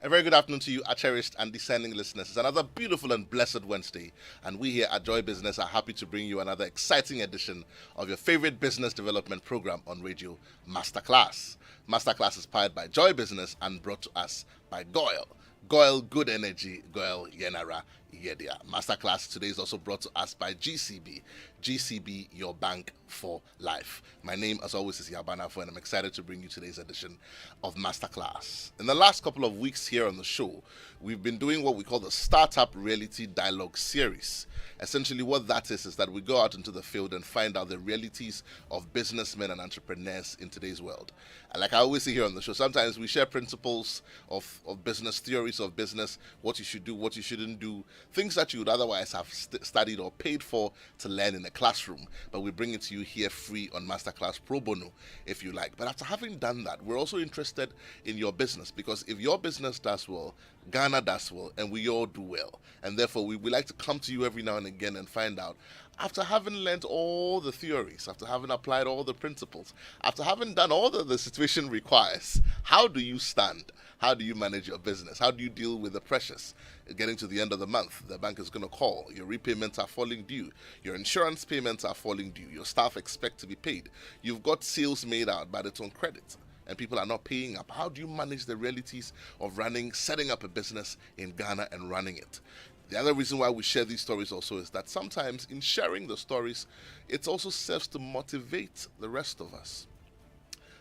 A very good afternoon to you, our cherished and discerning listeners. It's another beautiful and blessed Wednesday, and we here at Joy Business are happy to bring you another exciting edition of your favorite business development program on radio, Masterclass. Masterclass is powered by Joy Business and brought to us by Goyle. Goyle Good Energy, Goyle Yenara Yedia. Masterclass today is also brought to us by GCB. GCB, your bank for life. My name, as always, is Barnafo, and I'm excited to bring you today's edition of Masterclass. In the last couple of weeks here on the show, we've been doing what we call the Startup Reality Dialogue Series. Essentially, what that is that we go out into the field and find out the realities of businessmen and entrepreneurs in today's world. And like I always say here on the show, sometimes we share principles of business, theories of business, what you should do, what you shouldn't do, things that you would otherwise have studied or paid for to learn in a classroom. But we bring it to you here free on Masterclass Pro Bono, if you like. But after having done that, we're also interested in your business, because if your business does well, Ghana does well, and we all do well. And therefore, we like to come to you every now and again and find out, after having learned all the theories, after having applied all the principles, after having done all that the situation requires, how do you stand? How do you manage your business? How do you deal with the pressures? Getting to the end of the month, the bank is going to call. Your repayments are falling due. Your insurance payments are falling due. Your staff expect to be paid. You've got sales made out, but it's on credit, and people are not paying up. How do you manage the realities of setting up a business in Ghana and running it? The other reason why we share these stories also is that sometimes in sharing the stories, it also serves to motivate the rest of us.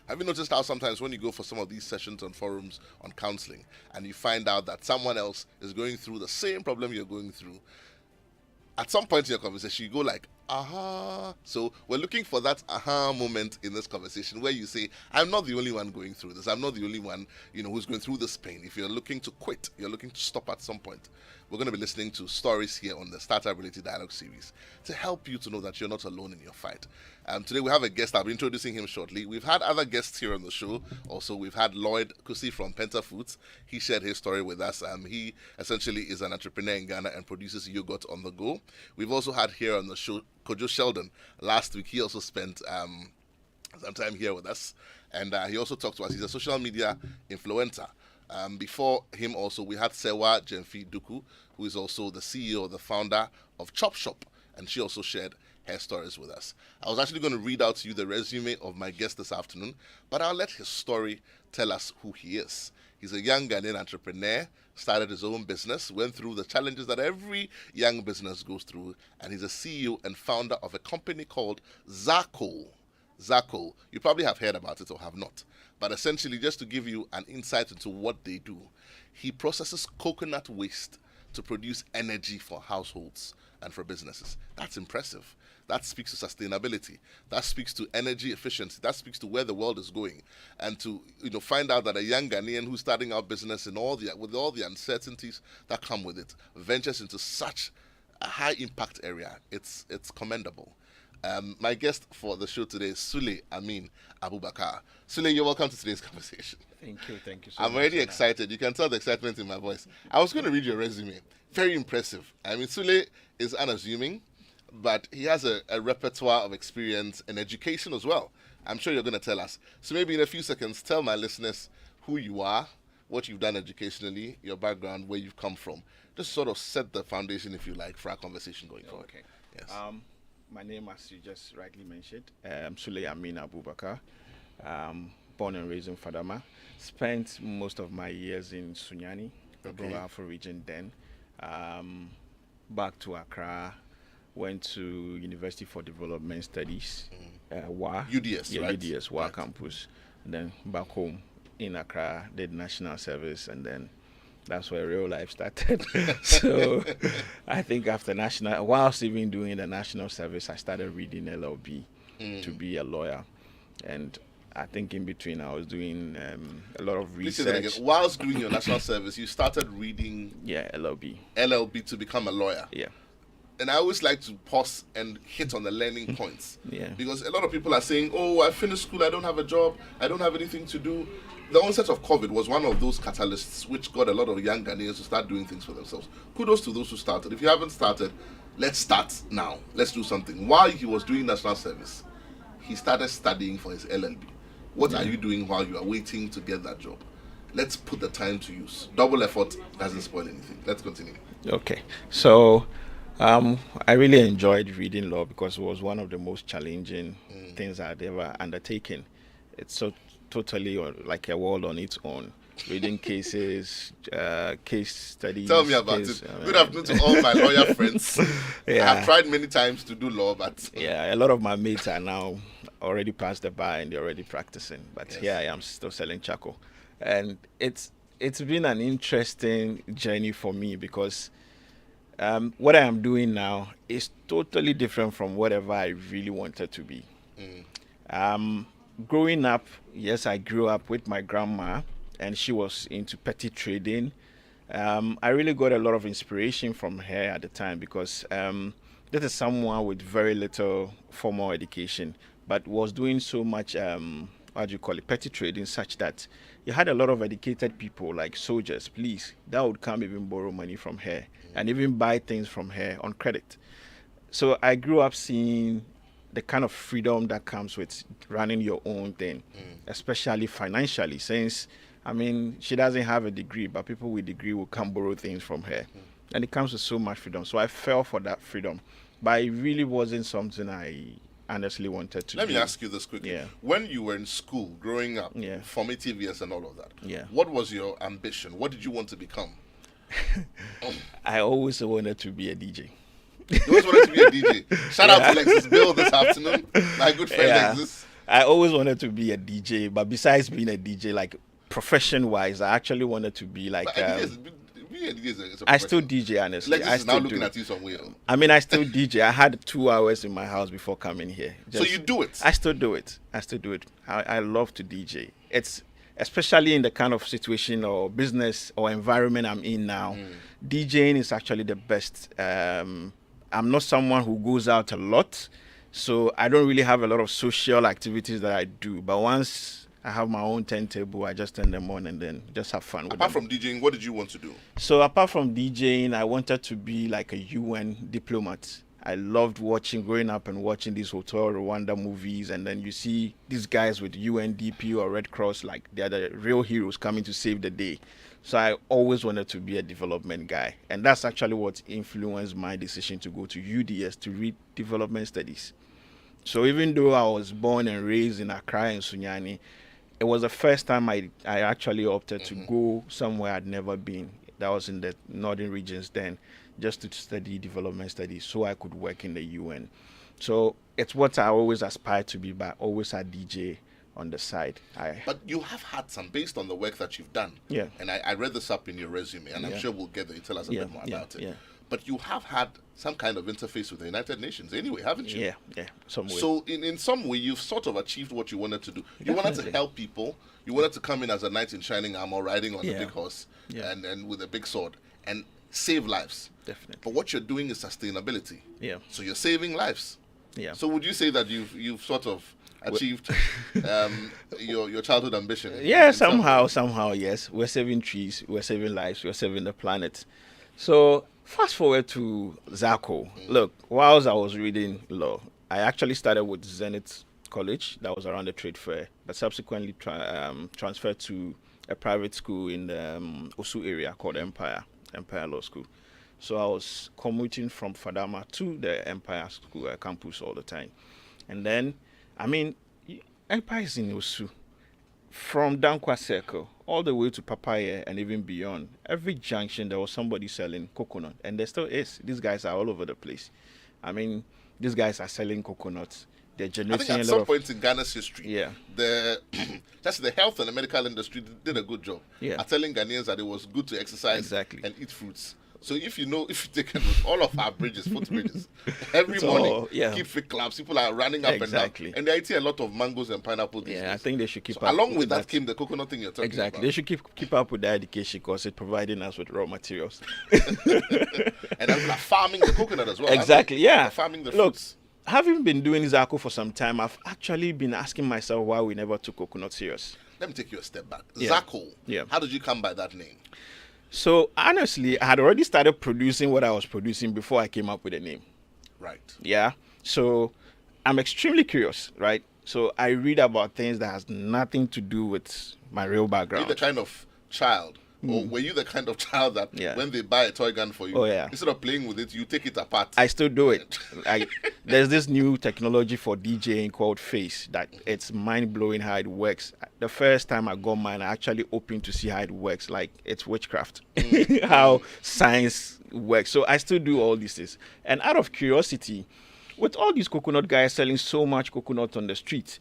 Have you noticed how sometimes when you go for some of these sessions on forums on counseling and you find out that someone else is going through the same problem you're going through, at some point in your conversation you go like, aha. So we're looking for that aha moment in this conversation where you say, I'm not the only one going through this. I'm not the only one, who's going through this pain. If you're looking to quit, you're looking to stop at some point, we're going to be listening to stories here on the Startup Reality Dialogue series to help you to know that you're not alone in your fight. Today we have a guest. I'll be introducing him shortly. We've had other guests here on the show. Also, we've had Lloyd Kusi from Penta Foods. He shared his story with us. He essentially is an entrepreneur in Ghana and produces yogurt on the go. We've also had here on the show Kojo Sheldon. Last week, he also spent some time here with us. And he also talked to us. He's a social media influencer. Before him also, we had Sewa Jemfi Duku, who is also the CEO, the founder of Chop Shop. And she also shared her stories with us. I was actually going to read out to you the resume of my guest this afternoon, but I'll let his story tell us who he is. He's a young Ghanaian entrepreneur, started his own business, went through the challenges that every young business goes through, and he's a CEO and founder of a company called Zako. Zako, you probably have heard about it or have not, but essentially just to give you an insight into what they do, he processes coconut waste to produce energy for households and for businesses. That's impressive. That speaks to sustainability. That speaks to energy efficiency. That speaks to where the world is going. And to find out that a young Ghanaian who's starting out business with all the uncertainties that come with it ventures into such a high impact area. It's commendable. My guest for the show today is Sule Amin Abubakar. Sule, you're welcome to today's conversation. Thank you so much. I'm already excited. You can tell the excitement in my voice. I was going to read your resume. Very impressive. Sule is unassuming, but he has a repertoire of experience in education as well. I'm sure you're going to tell us. So maybe in a few seconds, tell my listeners who you are, what you've done educationally, your background, where you've come from. Just sort of set the foundation, if you like, for our conversation going forward. Okay. Yes. My name, as you just rightly mentioned, Sule Amin Abubakar. Born and raised in Fadama. Spent most of my years in Sunyani, the Barnafo region then. Back to Accra. Went to University for Development Studies, WA. UDS, yeah, right? UDS, WA Right. campus. And then back home in Accra, did national service, and then that's where real life started. So I think after whilst even doing the national service, I started reading LLB to be a lawyer. And I think in between I was doing a lot of Please say that research. again. Whilst doing your national service, you started reading Yeah, LLB. LLB to become a lawyer. Yeah. And I always like to pause and hit on the learning points. Yeah. Because a lot of people are saying, oh, I finished school, I don't have a job, I don't have anything to do. The onset of COVID was one of those catalysts which got a lot of young Ghanaians to start doing things for themselves. Kudos to those who started. If you haven't started, let's start now. Let's do something. While he was doing national service, he started studying for his LLB. What are you doing while you are waiting to get that job? let's put the time to use. Double effort doesn't spoil anything. Let's continue. Okay. So I really enjoyed reading law because it was one of the most challenging things I'd ever undertaken. It's so totally like a world on its own. Reading cases, case studies. Tell me about it. Good afternoon to all my lawyer friends. Yeah. I have tried many times to do law, but Yeah, a lot of my mates are now already past the bar and they're already practicing. But Yes. here I am still selling charcoal, and it's been an interesting journey for me because what I am doing now is totally different from whatever I really wanted to be. Growing up, yes, I grew up with my grandma, and she was into petty trading. I really got a lot of inspiration from her at the time because this is someone with very little formal education, but was doing so much, what do you call it, petty trading, such that you had a lot of educated people like soldiers, police, that would come even borrow money from her and even buy things from her on credit. So I grew up seeing the kind of freedom that comes with running your own thing, especially financially, since I mean she doesn't have a degree, but people with degree will come borrow things from her. And it comes with so much freedom. So I fell for that freedom. But it really wasn't something I honestly wanted to let do. me ask you this quickly. Yeah. When you were in school, growing up, Yeah. formative years and all of that, Yeah. what was your ambition? What did you want to become? I always wanted to be a DJ. You always wanted to be a DJ. Shout out to Lexus Bill this afternoon. My good friend Yeah. Lexus. I always wanted to be a DJ, but besides being a DJ, like profession-wise, I actually wanted to be like. But being a DJ is a I still profession. DJ, honestly. Lexus I is now still looking do. at you somewhere. I mean, I still DJ. I had 2 hours in my house before coming here. So you do it. I still do it. I love to DJ. It's especially in the kind of situation or business or environment I'm in now. DJing is actually the best. I'm not someone who goes out a lot, so I don't really have a lot of social activities that I do. But once I have my own turntable, I just turn them on and then just have fun with Apart them. from DJing, what did you want to do? So apart from DJing, I wanted to be like a UN diplomat. I loved growing up and watching these Hotel Rwanda movies, and then you see these guys with UNDP or Red Cross, like they're the real heroes coming to save the day. So I always wanted to be a development guy, and that's actually what influenced my decision to go to UDS to read development studies. So even though I was born and raised in Accra and Sunyani, it was the first time I actually opted to go somewhere I'd never been. That was in the northern regions then, just to study development studies so I could work in the UN. So it's what I always aspired to be, but always a DJ on the side. But you have had some, based on the work that you've done. Yeah. And I read this up in your resume, and I'm Yeah. sure we'll get there. You tell us a bit more about it. Yeah. But you have had some kind of interface with the United Nations anyway, haven't you? Yeah, some way. So in some way, you've sort of achieved what you wanted to do. You wanted to Definitely. help people. You wanted to come in as a knight in shining armor, riding on a Yeah. big horse, Yeah. and with a big sword, and save lives. Definitely. But what you're doing is sustainability. Yeah. So you're saving lives. Yeah. So would you say that you've sort of achieved your childhood ambition? Yeah, in some way? somehow, yes. We're saving trees, we're saving lives, we're saving the planet. So fast forward to Zako. Look, whilst I was reading law, I actually started with Zenith College, that was around the trade fair, but subsequently transferred to a private school in the Osu area called Empire Law School. So I was commuting from Fadama to the Empire School campus all the time. And then, I mean, Empire is in Osu. From Dankwa Circle all the way to Papaya and even beyond, every junction there was somebody selling coconut, and there still is. These guys are all over the place. I mean, these guys are selling coconuts. They're I generating think a at lot some of. point in Ghana's history, Yeah. just the health and the medical industry did a good job Yeah. at telling Ghanaians that it was good to exercise Exactly. and eat fruits. So if you take a look, all of our bridges, footbridges, every It's morning, all- yeah. keep fit clubs, people are running up Exactly. and down, and they're eating a lot of mangoes and pineapple these Yeah, I days. think they should keep So up. along with that that. came the coconut thing you're talking Exactly. about. They should keep up with their education because it's providing us with raw materials. And I'm like farming the coconut as well. Exactly. haven't they? Yeah. They're farming the Look, fruits. having been doing Zako for some time, I've actually been asking myself why we never took coconut serious. Let me take you a step back. Yeah. Zako. Yeah. How did you come by that name? So honestly, I had already started producing what I was producing before I came up with a name. Right. Yeah. So I'm extremely curious, right? So I read about things that has nothing to do with my real Are you the background. kind of child, or were you the kind of child that when they buy a toy gun for you, instead of playing with it, you take it apart? I still do it. There's this new technology for DJing called Face that it's mind-blowing how it works. The first time I got mine, I actually opened to see how it works. Like, it's witchcraft, how science works. So I still do all these things. And out of curiosity, with all these coconut guys selling so much coconut on the street,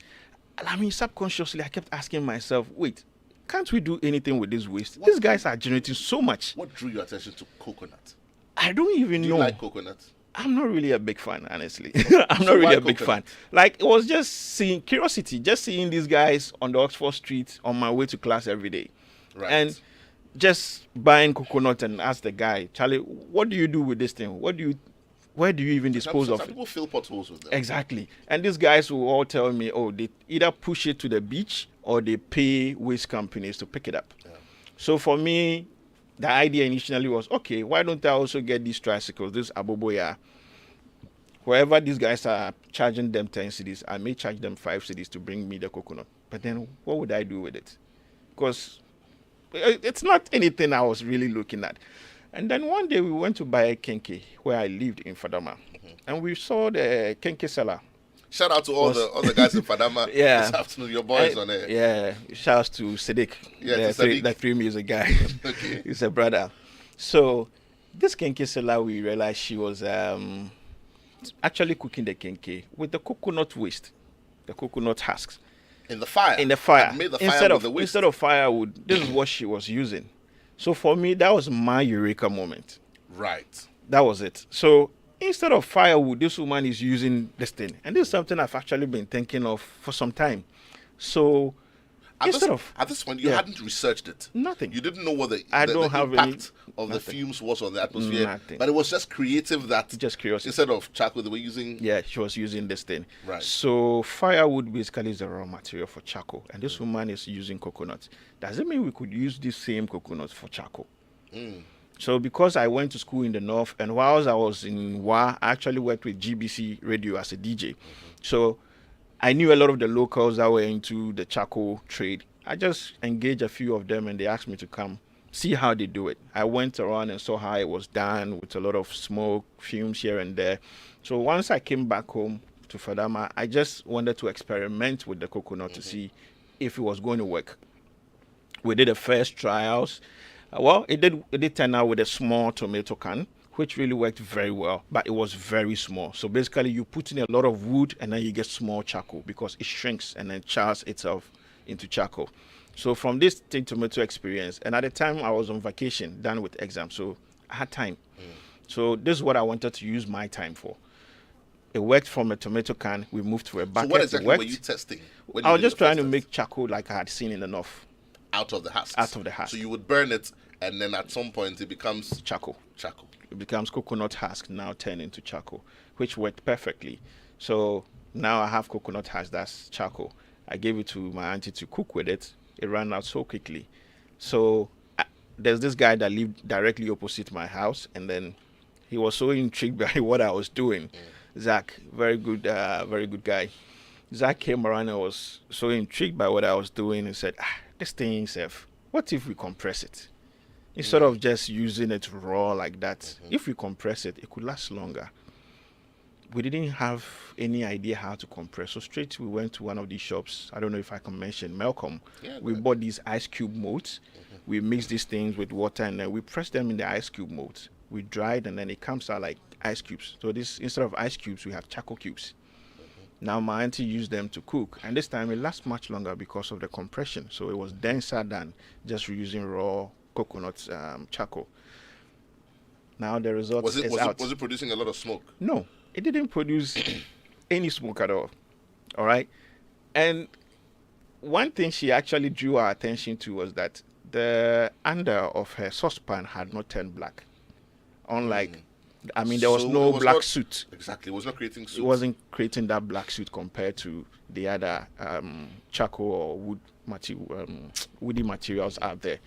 I mean, subconsciously, I kept asking myself, wait, can't we do anything with this waste? These guys are generating so much. What drew your attention to coconut? I don't even know. Do you like coconut? I'm not really a big fan, honestly. I'm not really a big fan. Like, it was just seeing curiosity, just seeing these guys on the Oxford Street on my way to class every day. Right. And just buying coconut and ask the guy, Charlie, what do you do with this thing? Where do you even dispose of it? Some people fill potholes with them. Exactly. And these guys will all tell me, oh, they either push it to the beach or they pay waste companies to pick it up. Yeah. So for me, the idea initially was, okay, why don't I also get these tricycles, this aboboya? Wherever these guys are charging them 10 cedis, I may charge them 5 cedis to bring me the coconut. But then what would I do with it? Because it's not anything I was really looking at. And then one day we went to buy a kenke where I lived in Fadama. And we saw the kenke seller. Shout out to all the guys in Fadama this afternoon. Your boys on there. Yeah. Shout out to Sadiq. Yeah, the 3 music guy. Okay. He's a brother. So this kenke seller, we realized she was actually cooking the kenke with the coconut waste, the coconut husks. In the fire? In the fire. Made the fire with the waste. Instead of firewood, this is what she was using. So for me, that was my eureka moment. Right. That was it. So instead of firewood, this woman is using this thing. And this is something I've actually been thinking of for some time. So at this point, you hadn't researched it. Nothing. You didn't know what the impact of the fumes was on the atmosphere. Nothing. But it was just creative just curiosity. Instead of charcoal, they were using... Yeah, she was using this thing. Right. So firewood basically is the raw material for charcoal. And this woman is using coconut. Does it mean we could use this same coconut for charcoal? So because I went to school in the north, and whilst I was in WA, I actually worked with GBC Radio as a DJ. So I knew a lot of the locals that were into the charcoal trade. I just engaged a few of them and they asked me to come see how they do it. I went around and saw how it was done with a lot of smoke, fumes here and there. So once I came back home to Fadama, I just wanted to experiment with the coconut to see if it was going to work. We did the first trials. Well, it did turn out with a small tomato can, which really worked very well, but it was very small. So basically, you put in a lot of wood and then you get small charcoal because it shrinks and then chars itself into charcoal. So from this tomato experience, and at the time I was on vacation, done with exam, so I had time. So this is what I wanted to use my time for. It worked from a tomato can. We moved to a bucket. So what exactly were you testing? I was just trying to make charcoal like I had seen in the north. Out of the husk. Out of the husk. So you would burn it, and then at some point it becomes charcoal. Charcoal. It becomes coconut husk, now turned into charcoal, which worked perfectly. So now I have coconut husk, that's charcoal. I gave it to my auntie to cook with it. It ran out so quickly. So there's this guy that lived directly opposite my house, and then he was so intrigued by what I was doing. Zach, very good guy. Zach came around and was so intrigued by what I was doing and said, this thing itself, what if we compress it? Instead of just using it raw like that, if we compress it, it could last longer. We didn't have any idea how to compress. So straight we went to one of these shops. I don't know if I can mention Malcolm. Yeah, we bought these ice cube molds. We mixed these things with water and then we pressed them in the ice cube molds. We dried and then it comes out like ice cubes. So this, instead of ice cubes, we have charcoal cubes. Now my auntie used them to cook, and this time it lasts much longer because of the compression. So it was denser than just using raw coconut charcoal. Now the result is out. Was it producing a lot of smoke? No, it didn't produce any smoke at all. All right, and one thing she actually drew our attention to was that the under of her saucepan had not turned black, unlike. I mean, there was no black soot. Exactly. It was not creating soot. It wasn't creating that black soot compared to the other charcoal or woody materials out there.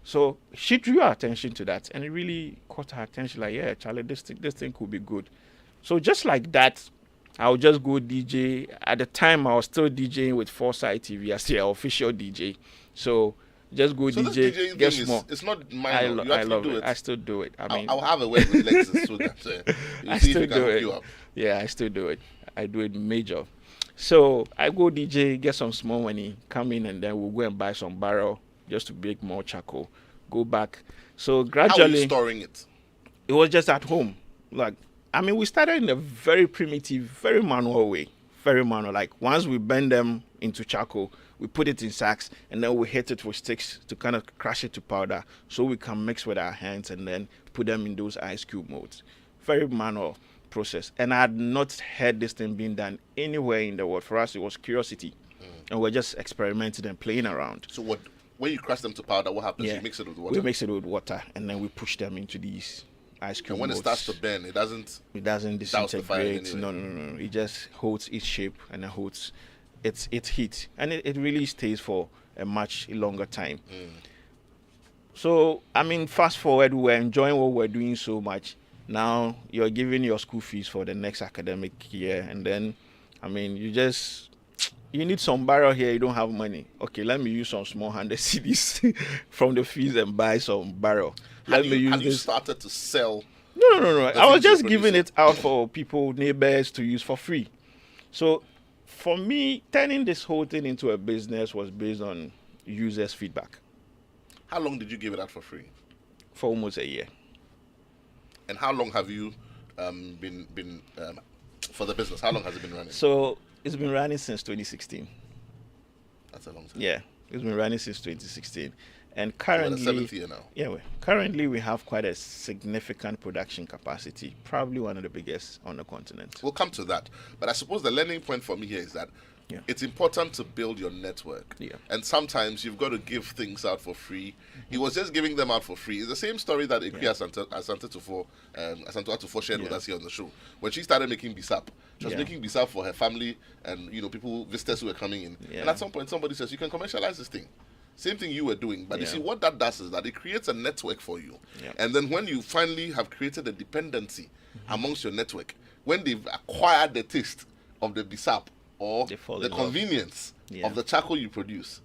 So she drew our attention to that, and it really caught her attention. Like, yeah, Charlie, this thing could be good. So just like that, I would just go DJ. At the time, I was still DJing with Foresight TV as the official DJ. So Just go So DJ, this DJing get thing small. it's not minor. You I actually love do it. it. I still do it. I mean, I'll have a word with Lexus so that you I see if still you can do hook it. you up. Yeah, I still do it. I do it major. So I go DJ, get some small money, come in, and then we'll go and buy some barrel just to make more charcoal. Go back. So How are you gradually, storing it? it was just at home. Like, I mean, we started in a very primitive, very manual way. Very manual. Like, once we bend them into charcoal, we put it in sacks, and then we hit it with sticks to kind of crush it to powder so we can mix with our hands and then put them in those ice cube molds. Very manual process. And I had not heard this thing being done anywhere in the world. For us, it was curiosity. And we're just experimenting and playing around. So when you crush them to powder, what happens? Yeah. You mix it with water. We mix it with water, and then we push them into these ice cube And when it molds. starts to burn, it doesn't. It doesn't douse the fire in disintegrate. any way. No. It just holds its shape and it holds its heat. And it really stays for a much longer time. So, I mean, fast forward, we're enjoying what we're doing so much. Now you're giving your school fees for the next academic year. And then, I mean, you need some barrel here, you don't have money. Okay, let me use some small 100 CDs from the fees and buy some barrel. Have you started to sell? No. I was things you're just giving producing. it out for people, neighbors to use for free. So for me, turning this whole thing into a business was based on users' feedback How long did you give it out for free? for almost a year. And how long have you been for the business? How long has it been running? So it's been running since 2016. That's a long time. Yeah, it's been running since 2016. And We're in currently, the seventh year now. yeah, currently we have quite a significant production capacity, probably one of the biggest on the continent. We'll come to that. But I suppose the learning point for me here is that Yeah. it's important to build your network. Yeah. And sometimes you've got to give things out for free. He was just giving them out for free. It's the same story that Ikwi Asante Tufo shared with Yeah. us here on the show. When she started making bisap, she was Yeah. making bisap for her family and people, visitors who were coming in. Yeah. And at some point somebody says, you can commercialize this thing. Same thing you were doing. But you Yeah. see, what that does is that it creates a network for you. Yeah. And then when you finally have created a dependency amongst your network, when they've acquired the taste of the bisap or They fall the in love. convenience Yeah. of the charcoal you produce,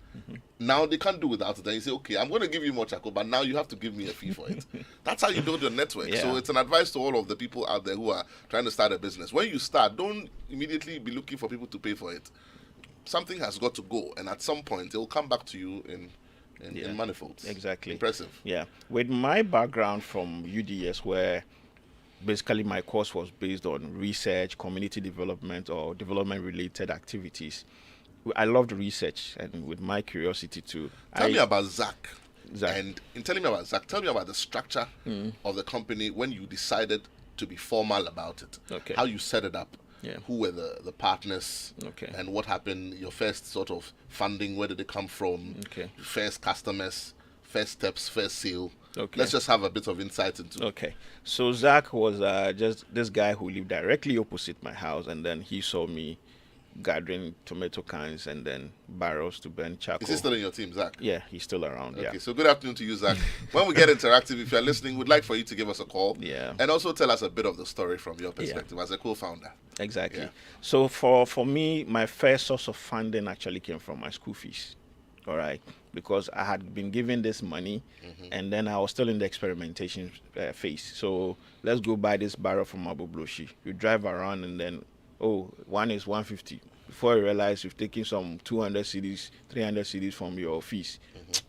now they can't do without it. Then you say, okay, I'm going to give you more charcoal, but now you have to give me a fee for it. That's how you build your network. Yeah. So it's an advice to all of the people out there who are trying to start a business. When you start, don't immediately be looking for people to pay for it. Something has got to go, and at some point, it will come back to you in manifolds. Exactly. Impressive. Yeah. With my background from UDS, where basically my course was based on research, community development, or development related activities, I loved research, and with my curiosity too. Tell me about Zach. Zach. And in telling me about Zach, tell me about the structure of the company when you decided to be formal about it. Okay. How you set it up. Yeah. Who were the partners? Okay. And what happened? Your first sort of funding, where did it come from? Okay. First customers, first steps, first sale. Okay. Let's just have a bit of insight into Okay. So Zach was just this guy who lived directly opposite my house, and then he saw me gathering tomato cans and then barrels to burn charcoal. Is he still in your team, Zach? Yeah, he's still around. Okay, Yeah. so good afternoon to you, Zach. When we get interactive, if you're listening, we'd like for you to give us a call. Yeah. And also tell us a bit of the story from your perspective as a co-founder. Exactly. Yeah. So for me, my first source of funding actually came from my school fees. All right, because I had been given this money, and then I was still in the experimentation phase. So let's go buy this barrel from Abubloshi. You drive around, and then one is 150. Before you realize you've taken some 200 CDs, 300 CDs from your fees,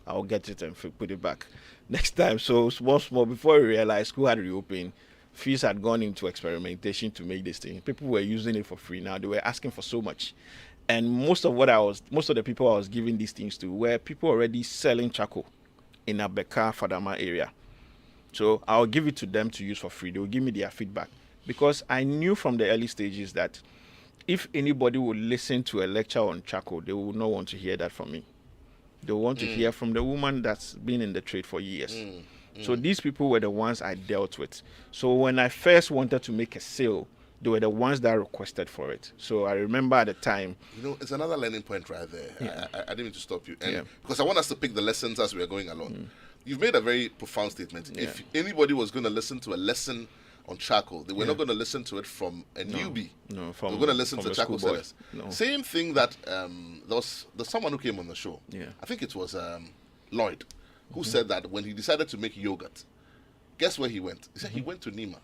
I'll get it and put it back next time. So small. Before you realize, school had reopened. Fees had gone into experimentation to make this thing. People were using it for free. Now they were asking for so much. And most of the people I was giving these things to were people already selling charcoal in Abeka, Fadama area. So I'll give it to them to use for free. They will give me their feedback. Because I knew from the early stages that if anybody would listen to a lecture on charcoal, they would not want to hear that from me. They want to hear from the woman that's been in the trade for years. So these people were the ones I dealt with. So when I first wanted to make a sale, they were the ones that requested for it. So I remember at the time. It's another learning point right there. Yeah. I didn't mean to stop you. And Yeah. because I want us to pick the lessons as we are going along. You've made a very profound statement. Yeah. If anybody was going to listen to a lesson on charcoal, they were not going to listen to it from a newbie. No, They from were going to listen from to a charcoal schoolboy. sellers. No. Same thing that there's someone who came on the show. Yeah. I think it was Lloyd, who said that when he decided to make yogurt, guess where he went? He said he went to Nima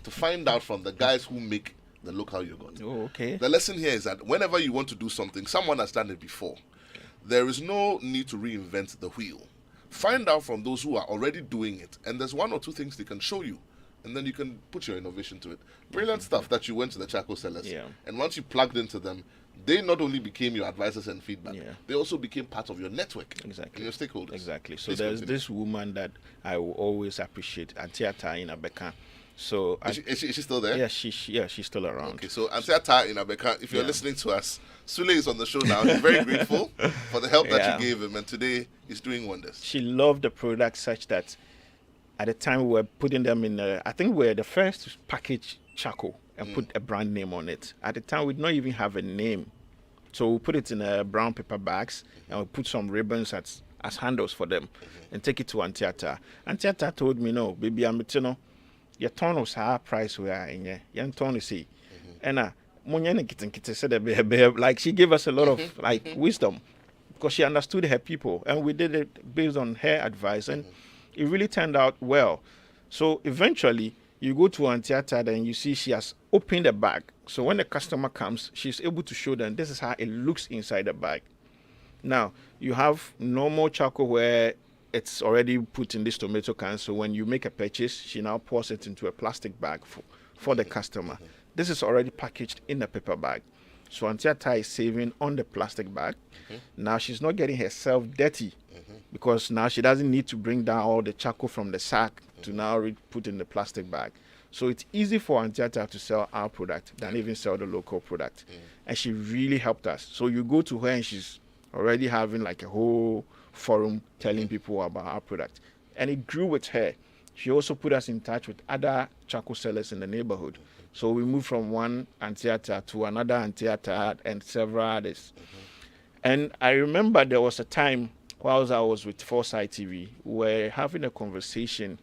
to find out from the guys who make the local yogurt. Oh, okay. The lesson here is that whenever you want to do something, someone has done it before. There is no need to reinvent the wheel. Find out from those who are already doing it, and there's one or two things they can show you, and then you can put your innovation to it. Brilliant stuff that you went to the charcoal sellers, Yeah. and once you plugged into them, they not only became your advisors and feedback, Yeah. they also became part of your network Exactly. and your stakeholders. Exactly. So Please there's continue. this woman that I will always appreciate, Antiata in Abeka. So Is she still there? yeah, she's still around. Okay, so Antiata in Abeka, if you're Yeah. listening to us, Sule is on the show now. He's very grateful for the help that Yeah. you gave him, and today he's doing wonders. She loved the product such that at the time we were putting them in, I think we were the first to package charcoal and put a brand name on it. At the time, we did not even have a name. So we put it in brown paper bags and we put some ribbons as handles for them and take it to Antiata. Antiata told me, no, baby, I'm your tone was high price we are in your tone is see. And like she gave us a lot of like wisdom because she understood her people and we did it based on her advice and it really turned out well. So eventually you go to Antiata and you see she has opened the bag. So when the customer comes, she's able to show them this is how it looks inside the bag. Now you have normal charcoal where it's already put in this tomato can. So when you make a purchase, she now pours it into a plastic bag for the customer. This is already packaged in a paper bag. So Antiata is saving on the plastic bag. Now she's not getting herself dirty because now she doesn't need to bring down all the charcoal from the sack to now put in the plastic bag. So it's easy for Antiata to sell our product than even sell the local product. And she really helped us. So you go to her and she's already having like a whole forum telling people about our product. And it grew with her. She also put us in touch with other charcoal sellers in the neighborhood. So we moved from one Antiata to another Antiata and several others. And I remember there was a time whilst I was with Foresight TV, we were having a conversation.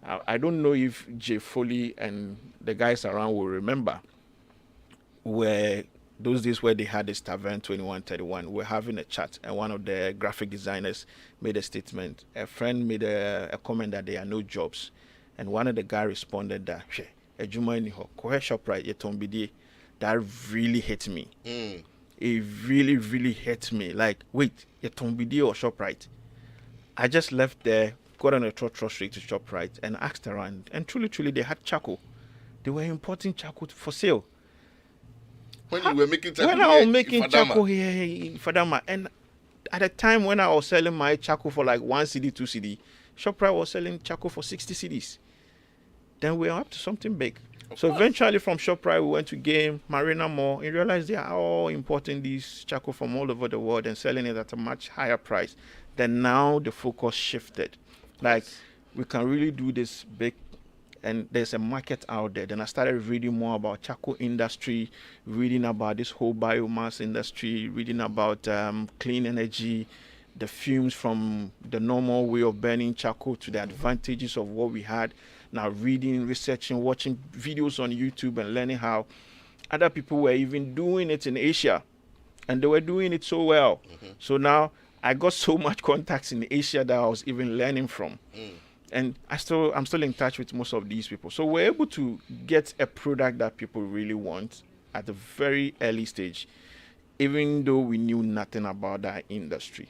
I don't know if Jay Foley and the guys around will remember where those days where they had this Tavern 2131, we're having a chat and one of the graphic designers made a statement. A friend made a comment that there are no jobs. And one of the guys responded that, that really hit me. It really, really hit me. Like, wait, Yetombidi or ShopRite? I just left there, got on a trotro straight to ShopRite and asked around. And truly, they had charcoal. They were importing charcoal for sale. When you were making charcoal when I was here making in Fadama. charcoal here in Fadama, and at the time when I was selling my charcoal for like 1 CD, 2 CD, ShopRite was selling charcoal for 60 CDs. Then we were up to something big. So eventually from ShopRite we went to Game, Marina Mall, and realized they are all importing these charcoal from all over the world and selling it at a much higher price. Then now the focus shifted. Like we can really do this big and there's a market out there. Then I started reading more about charcoal industry, reading about this whole biomass industry, reading about clean energy, the fumes from the normal way of burning charcoal to the advantages of what we had. Now reading, researching, watching videos on YouTube and learning how other people were even doing it in Asia. And they were doing it so well. So now I got so much contacts in Asia that I was even learning from. And I'm still in touch with most of these people. So we're able to get a product that people really want at a very early stage, even though we knew nothing about that industry.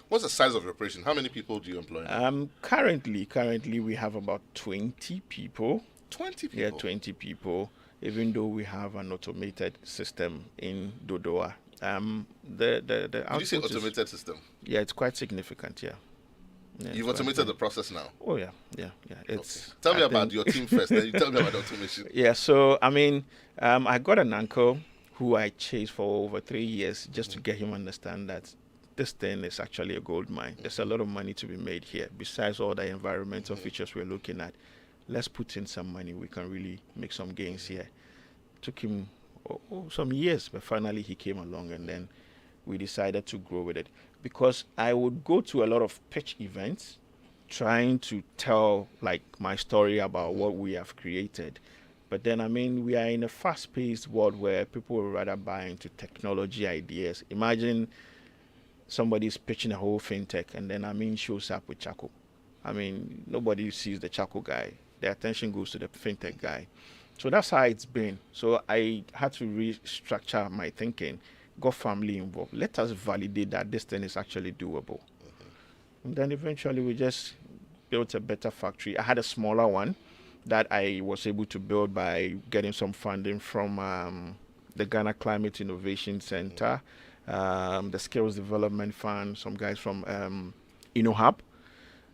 What's the size of your operation? How many people do you employ now? Currently we have about 20 people. 20 people? Yeah, 20 people, even though we have an automated system in Dodoa. The Did you say automated system? Yeah, it's quite significant, yeah. You've automated the process now? Oh, yeah. It's. Okay. Tell me about your team first, then you tell me about the automation. Yeah, so, I mean, I got an uncle who I chased for over 3 years just to get him understand that this thing is actually a gold mine. There's a lot of money to be made here. Besides all the environmental features we're looking at, let's put in some money. We can really make some gains here. Took him some years, but finally he came along and then we decided to grow with it. Because I would go to a lot of pitch events trying to tell like my story about what we have created. But then, I mean, we are in a fast-paced world where people would rather buy into technology ideas. Imagine somebody's pitching a whole fintech, and then Amin shows up with charcoal. I mean, nobody sees the charcoal guy. The attention goes to the fintech guy. So that's how it's been. So I had to restructure my thinking, got family involved. Let us validate that this thing is actually doable. And then eventually we just built a better factory. I had a smaller one that I was able to build by getting some funding from the Ghana Climate Innovation Center, the Skills Development Fund, some guys from InnoHub.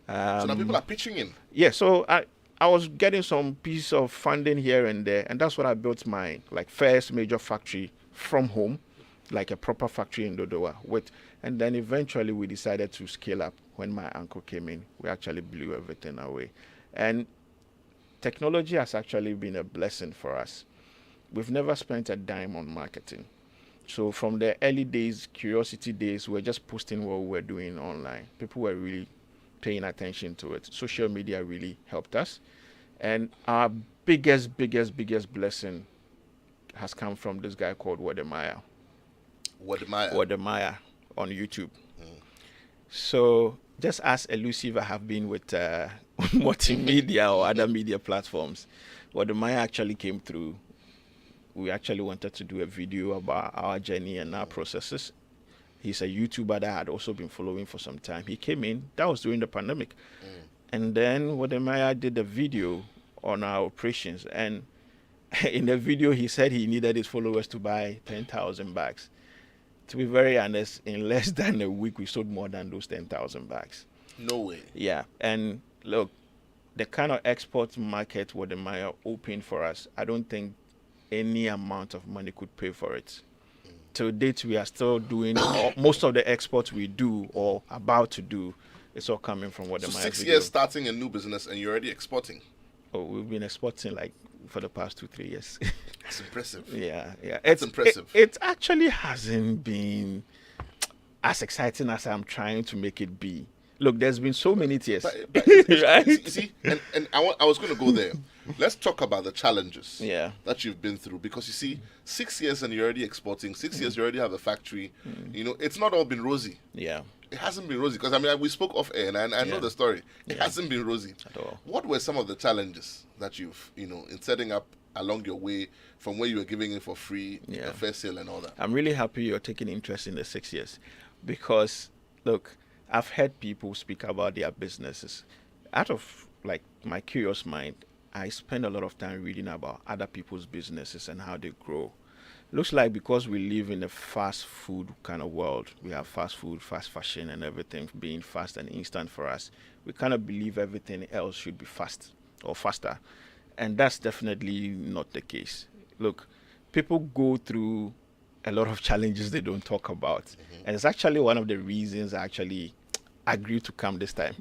So now people are pitching in. Yeah, so I was getting some piece of funding here and there, and that's what I built my first major factory from home, like a proper factory in Dodowa with. And then eventually we decided to scale up. When my uncle came in, we actually blew everything away. And technology has actually been a blessing for us. We've never spent a dime on marketing. So from the early days, curiosity days, we were just posting what we were doing online. People were really paying attention to it. Social media really helped us. And our biggest blessing has come from this guy called Wademaya. Wademaya on YouTube. So just as elusive I have been with multimedia or other media platforms, Wademaya actually came through. We actually wanted to do a video about our journey and our processes. He's a YouTuber that I had also been following for some time. He came in, that was during the pandemic. And then Wademaya did a video on our operations. And in the video, he said he needed his followers to buy 10,000 bags. To be very honest, in less than a week, we sold more than those 10,000 bags. No way. Yeah. And look, the kind of export market Wademaya opened for us, I don't think any amount of money could pay for it. To date, we are still doing most of the exports we do or about to do. It's all coming from Wademaya. So 6 years starting a new business and you're already exporting. Oh, we've been exporting for the past 2-3 years. That's impressive. Yeah. It's impressive. It actually hasn't been as exciting as I'm trying to make it be. Look, there's been so many tears. But right? You see, and I was going to go there. Let's talk about the challenges that you've been through. Because you see, 6 years and you're already exporting. 6 years, you already have a factory. It's not all been rosy. Yeah. It hasn't been rosy. Because, we spoke off air, and I know the story. It hasn't been rosy. At all. What were some of the challenges that you've, in setting up along your way from where you were giving it for free, the first sale and all that? I'm really happy you're taking interest in the 6 years. Because, look, I've heard people speak about their businesses. Out of my curious mind, I spend a lot of time reading about other people's businesses and how they grow. Looks like because we live in a fast food kind of world, we have fast food, fast fashion, and everything being fast and instant for us. We kind of believe everything else should be fast or faster. And that's definitely not the case. Look, people go through a lot of challenges they don't talk about. And it's actually one of the reasons I actually agreed to come this time.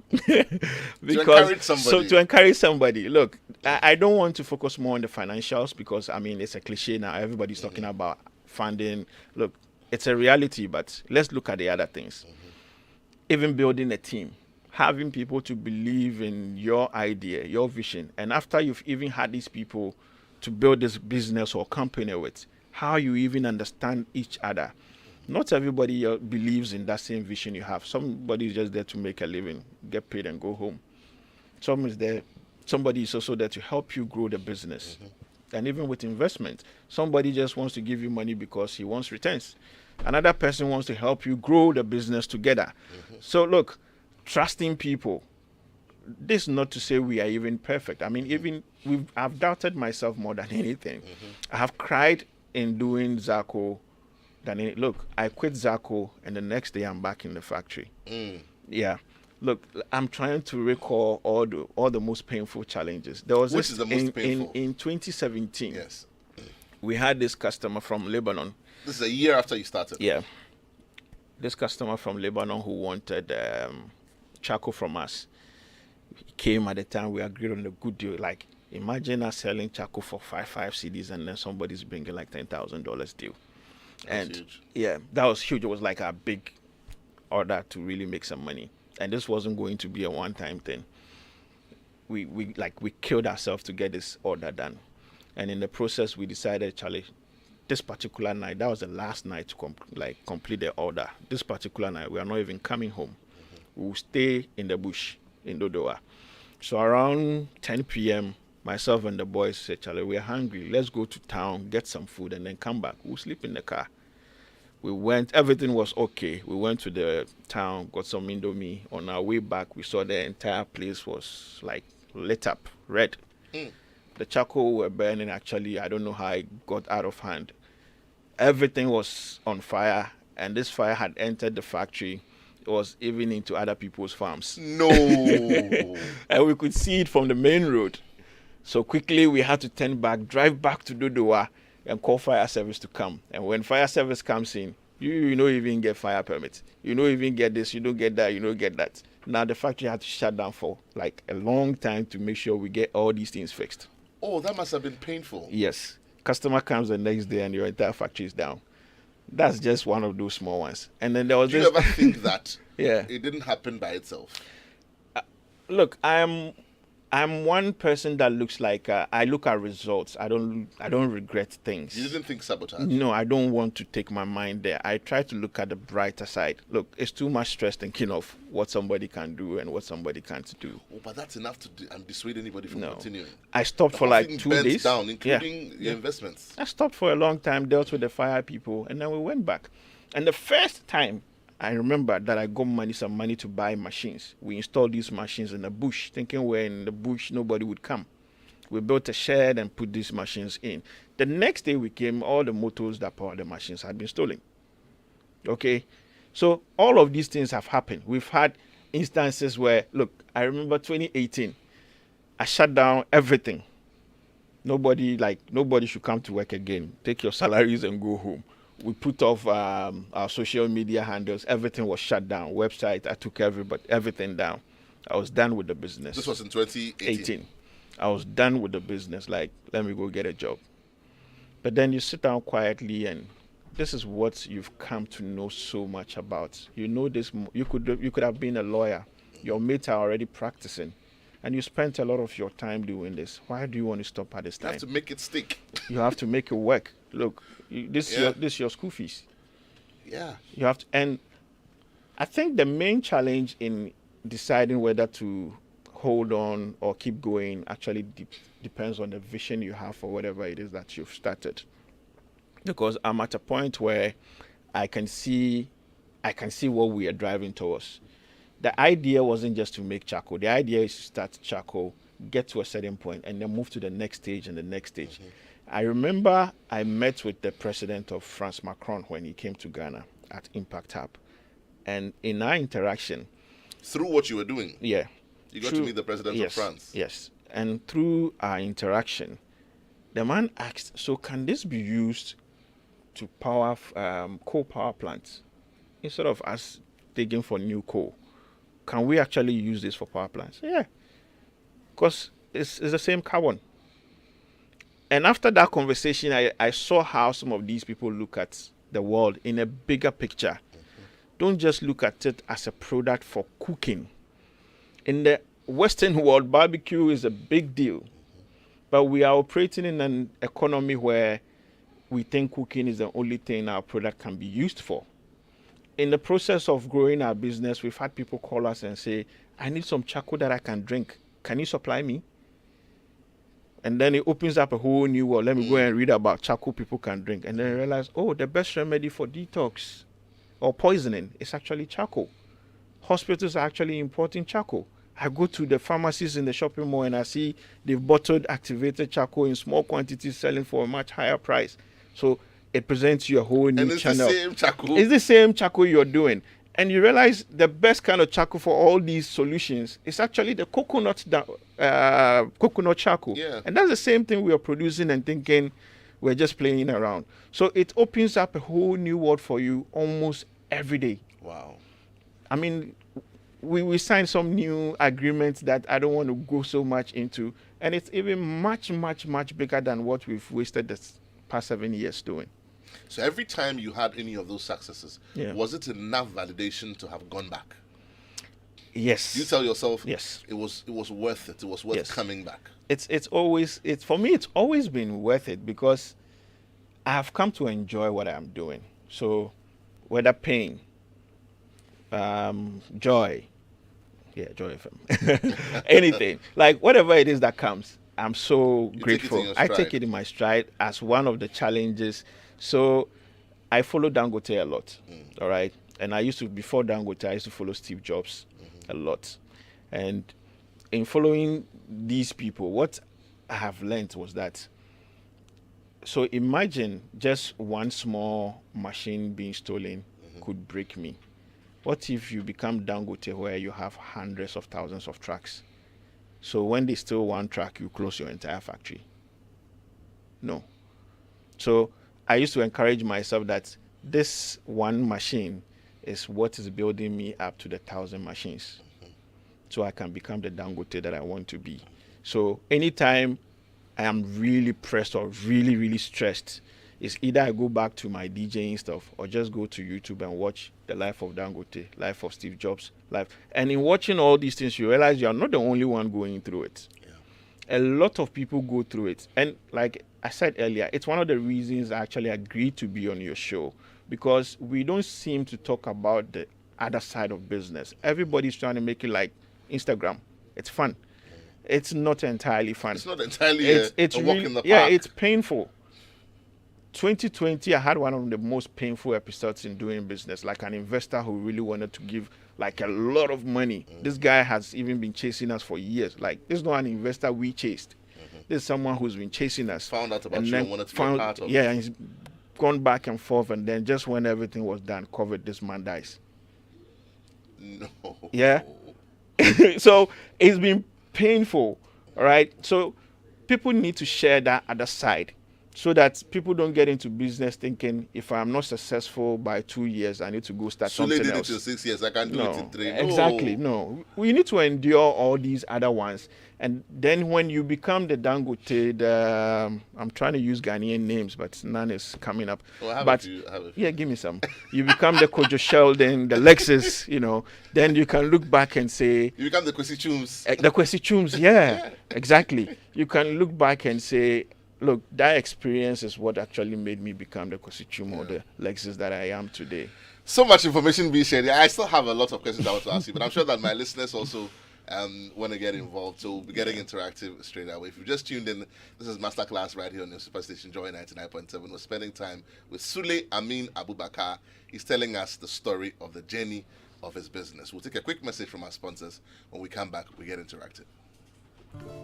Because to encourage somebody. Look, I don't want to focus more on the financials because it's a cliche now. Everybody's talking about funding. Look, it's a reality, but let's look at the other things. Even building a team, having people to believe in your idea, your vision, and after you've even had these people to build this business or company with, how you even understand each other. Not everybody believes in that same vision you have. Somebody is just there to make a living, get paid and go home. Somebody is also there to help you grow the business. And even with investment, somebody just wants to give you money because he wants returns. Another person wants to help you grow the business together. So look, trusting people. This is not to say we are even perfect. I've doubted myself more than anything. I have cried in doing Zaco. Look, I quit Zaco and the next day I'm back in the factory. Yeah. Look, I'm trying to recall all the most painful challenges. Which is the most painful? In 2017. Yes. We had this customer from Lebanon. This is a year after you started. Yeah. This customer from Lebanon who wanted charcoal from us. He came at the time we agreed on a good deal. Imagine us selling charcoal for five CDs and then somebody's bringing $10,000 deal. That's huge. Yeah, that was huge. It was like a big order to really make some money. And this wasn't going to be a one-time thing. We killed ourselves to get this order done. And in the process, we decided, Charlie, this particular night, that was the last night to complete the order. This particular night, we are not even coming home. We will stay in the bush in Dodowa. So around 10 p.m., myself and the boys said, Charlie, we're hungry. Let's go to town, get some food, and then come back. We'll sleep in the car. We went, everything was okay. We went to the town, got some Indomie. On our way back, we saw the entire place was like lit up, red. The charcoal were burning actually. I don't know how it got out of hand. Everything was on fire, and this fire had entered the factory. It was even into other people's farms. No. And we could see it from the main road. So quickly we had to turn back, drive back to Dodowa, and call fire service to come. And when fire service comes in, you don't even get fire permits. You don't even get this, you don't get that, you don't get that. Now the factory had to shut down for like a long time to make sure we get all these things fixed. Oh, that must have been painful. Yes. Customer comes the next day and your entire factory is down. That's just one of those small ones. And then there was Do this. you ever think that Yeah. it didn't happen by itself? Look, I'm one person that looks like I look at results. I don't regret things. You didn't think sabotage? No, I don't want to take my mind there. I try to look at the brighter side. Look, it's too much stress thinking of what somebody can do and what somebody can't do. Oh, but that's enough to dissuade anybody from continuing. I stopped The for whole like thing 2 burnt days. down, including your investments. I stopped for a long time, dealt with the fire people, and then we went back. And the first time I remember that I got some money to buy machines. We installed these machines in the bush, thinking we're in the bush, nobody would come. We built a shed and put these machines in. The next day we came, all the motors that power the machines had been stolen. Okay? So all of these things have happened. We've had instances where, look, I remember 2018, I shut down everything. Nobody should come to work again. Take your salaries and go home. We put off our social media handles. Everything was shut down. Website, I took everything down. I was done with the business. This was in 2018. I was done with the business. Like, let me go get a job. But then you sit down quietly, and this is what you've come to know so much about. You know this. You could have been a lawyer. Your mates are already practicing, and you spent a lot of your time doing this. Why do you want to stop at this time? You have to make it stick. You have to make it work. Look, this is your school fees. Yeah. You have to, and I think the main challenge in deciding whether to hold on or keep going actually depends on the vision you have for whatever it is that you've started. Because I'm at a point where I can see what we are driving towards. The idea wasn't just to make charcoal. The idea is to start charcoal, get to a certain point, and then move to the next stage and the next stage. Mm-hmm. I remember I met with the president of France, Macron, when he came to Ghana at Impact Hub. And in our interaction... Through what you were doing? Yeah. You got to meet the president of France? Yes. And through our interaction, the man asked, so can this be used to power coal power plants? Instead of us digging for new coal, can we actually use this for power plants? Yeah. Because it's the same carbon. And after that conversation, I saw how some of these people look at the world in a bigger picture. Mm-hmm. Don't just look at it as a product for cooking. In the Western world, barbecue is a big deal. Mm-hmm. But we are operating in an economy where we think cooking is the only thing our product can be used for. In the process of growing our business, we've had people call us and say, I need some charcoal that I can drink. Can you supply me? And then it opens up a whole new world. Let me go and read about charcoal people can drink. And then I realize, the best remedy for detox or poisoning is actually charcoal. Hospitals are actually importing charcoal. I go to the pharmacies in the shopping mall and I see they've bottled activated charcoal in small quantities selling for a much higher price. So it presents you a whole new channel. It's the same charcoal. It's the same charcoal you're doing. And you realize the best kind of charcoal for all these solutions is actually the coconut charcoal. Yeah. And that's the same thing we are producing and thinking we're just playing around. So it opens up a whole new world for you almost every day. Wow. I mean, we signed some new agreements that I don't want to go so much into. And it's even much, much, much bigger than what we've wasted the past 7 years doing. So every time you had any of those successes, was it enough validation to have gone back? Yes. You tell yourself, yes, it was worth it. It was worth coming back. For me, it's always been worth it because I've come to enjoy what I'm doing. So whether pain, joy, yeah, joy FM, anything, like whatever it is that comes, I'm so grateful. I take it in my stride as one of the challenges. So I follow Dangote a lot, all right? And I used to, before Dangote, I used to follow Steve Jobs a lot. And in following these people, what I have learned was that, so imagine just one small machine being stolen could break me. What if you become Dangote where you have hundreds of thousands of trucks? So when they steal one truck, you close your entire factory. No. So I used to encourage myself that this one machine is what is building me up to the 1,000 machines. So I can become the Dangote that I want to be. So anytime I am really pressed or really, really stressed, it's either I go back to my DJing stuff or just go to YouTube and watch the life of Dangote, life of Steve Jobs, life. And in watching all these things, you realize you are not the only one going through it. Yeah. A lot of people go through it. And like I said earlier, it's one of the reasons I actually agreed to be on your show, because we don't seem to talk about the other side of business. Everybody's trying to make it like Instagram. It's fun. It's not entirely fun. It's not entirely it's a really, walk in the park. Yeah, it's painful. 2020, I had one of the most painful episodes in doing business, like an investor who really wanted to give like a lot of money. This guy has even been chasing us for years. Like, this is not an investor we chased. This is someone who's been chasing us. Found out about you and wanted to be a part of it. Yeah, and he's gone back and forth, and then just when everything was done, COVID, this man dies. No. Yeah. So it's been painful, all right? So people need to share that other side, so that people don't get into business thinking, if I'm not successful by 2 years, I need to go start something else. Did it in 6 years, I can do it in 3. No. Exactly, no. We need to endure all these other ones. And then when you become the Dangote, I'm trying to use Ghanaian names, but none is coming up. Well, have but a few. Yeah, give me some. You become the Kojo Sheldon, the Lexus, then you can look back and say... You become the Kwesi Chums. The Kwesi Chums, yeah, exactly. You can look back and say, look, that experience is what actually made me become the Kwesi Chum or the Lexus that I am today. So much information being shared. I still have a lot of questions I want to ask you, but I'm sure that my listeners also want to get involved. So we'll be getting interactive straight away. If you just tuned in, this is Masterclass right here on your Superstation Joy 99.7. We're spending time with Sule Amin Abubakar. He's telling us the story of the journey of his business. We'll take a quick message from our sponsors. When we come back, we get interactive.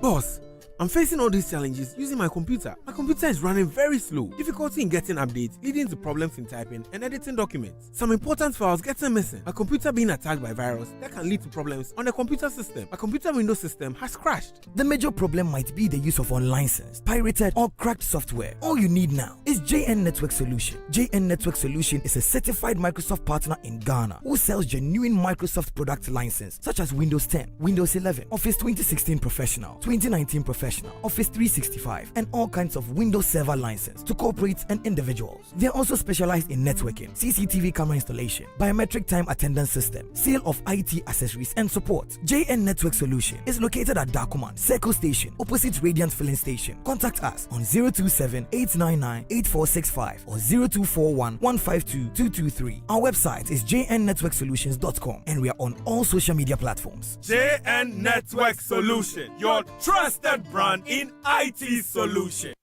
Boss, I'm facing all these challenges using my computer. My computer is running very slow. Difficulty in getting updates, leading to problems in typing and editing documents. Some important files getting missing. My computer being attacked by virus that can lead to problems on the computer system. My computer Windows system has crashed. The major problem might be the use of unlicensed, pirated or cracked software. All you need now is JN Network Solution. JN Network Solution is a certified Microsoft partner in Ghana who sells genuine Microsoft product license such as Windows 10, Windows 11, Office 2016 Professional, 2019 Professional, Office 365, and all kinds of Windows Server license to corporates and individuals. They are also specialized in networking, CCTV camera installation, biometric time attendance system, sale of IT accessories and support. JN Network Solution is located at Dakuman, Circle Station, opposite Radiant Filling Station. Contact us on 027-899-8465 or 0241-152-223. Our website is jnnetworksolutions.com and we are on all social media platforms. JN Network Solution, your trusted brand in IT solution.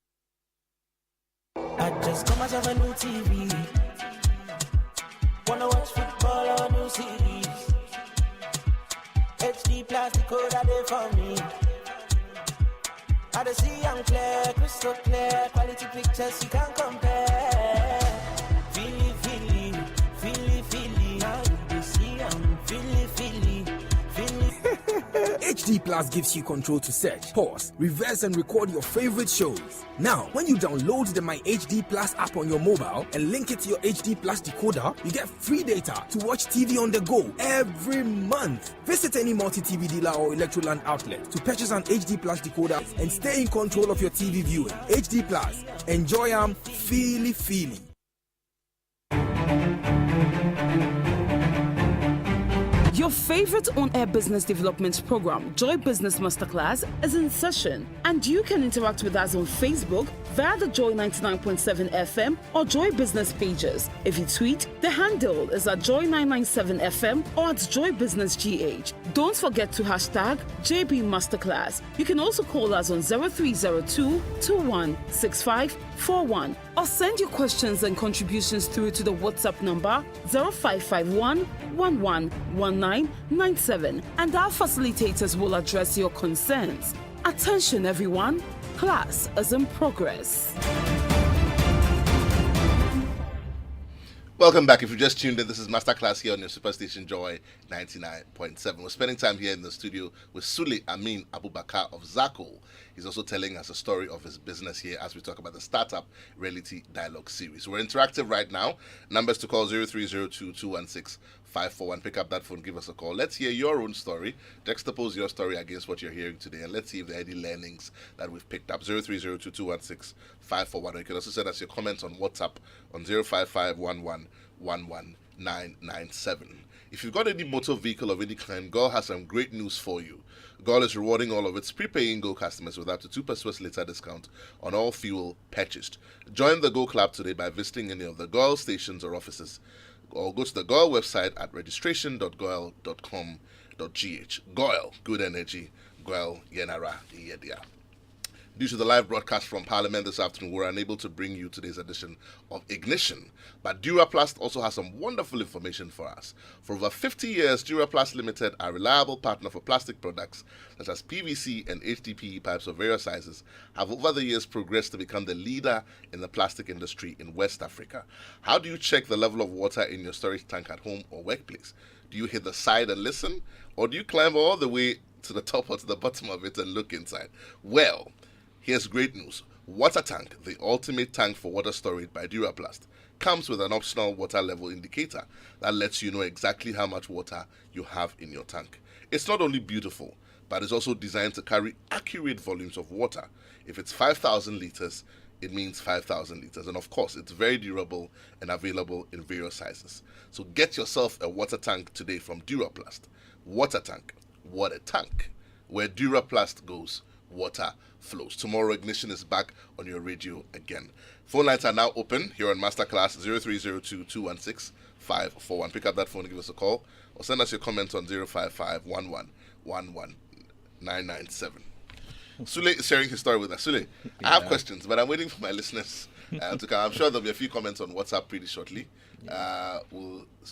I just got myself a new TV. Wanna watch football or new series? HD plastic code are there for me. I dey see I'm clear, crystal clear, quality pictures you can't compare. Feely, feely, feely, feely. Now you dey see I'm feely, feely, feely. HD Plus gives you control to search, pause, reverse, and record your favorite shows. Now, when you download the My HD Plus app on your mobile and link it to your HD Plus decoder, you get free data to watch TV on the go every month. Visit any multi-TV dealer or Electroland outlet to purchase an HD Plus decoder and stay in control of your TV viewing. HD Plus. Enjoy feely Your favorite on-air business development program, Joy Business Masterclass, is in session, and you can interact with us on Facebook via the Joy 99.7 FM or Joy Business pages. If you tweet, the handle is at Joy 997 FM or at Joy Business GH. Don't forget to hashtag JB Masterclass. You can also call us on 0302 216541 or send your questions and contributions through to the WhatsApp number 0551 111997, and our facilitators will address your concerns. Attention everyone, class is in progress. Welcome back. If you just tuned in, this is Masterclass here on your Superstation Joy 99.7. We're spending time here in the studio with Sule Amin Abubakar of Zako. He's also telling us a story of his business here as we talk about the Startup Reality Dialogue series. We're interactive right now. Numbers to call 0302-216-541. Pick up that phone, give us a call. Let's hear your own story. Juxtapose your story against what you're hearing today, and let's see if there are any learnings that we've picked up. 0302-216-541. Or you can also send us your comments on WhatsApp on 05511111997. If you've got any motor vehicle of any kind, Girl has some great news for you. Girl is rewarding all of its prepaying Go customers with up to 2% later discount on all fuel purchased. Join the Go Club today by visiting any of the Girl stations or offices, or go to the Girl website at registration.girl.com.gh. Girl, good energy. Girl, yenara, yedia. Due to the live broadcast from Parliament this afternoon, we're unable to bring you today's edition of Ignition. But Duraplast also has some wonderful information for us. For over 50 years, Duraplast Limited, a reliable partner for plastic products such as PVC and HDPE pipes of various sizes, have over the years progressed to become the leader in the plastic industry in West Africa. How do you check the level of water in your storage tank at home or workplace? Do you hit the side and listen? Or do you climb all the way to the top or to the bottom of it and look inside? Well, here's great news. Water Tank, the ultimate tank for water storage by Duraplast, comes with an optional water level indicator that lets you know exactly how much water you have in your tank. It's not only beautiful, but it's also designed to carry accurate volumes of water. If it's 5,000 liters, it means 5,000 liters. And of course, it's very durable and available in various sizes. So get yourself a water tank today from Duraplast. Water Tank, what a tank. Where Duraplast goes, water flows. Tomorrow, Ignition is back on your radio again. Phone lines are now open here on Masterclass 0302-216-541. Pick up that phone and give us a call, or send us your comments on 055-1111-997. Sule is sharing his story with us. Sule, I have questions, but I'm waiting for my listeners to come. I'm sure there'll be a few comments on WhatsApp pretty shortly, so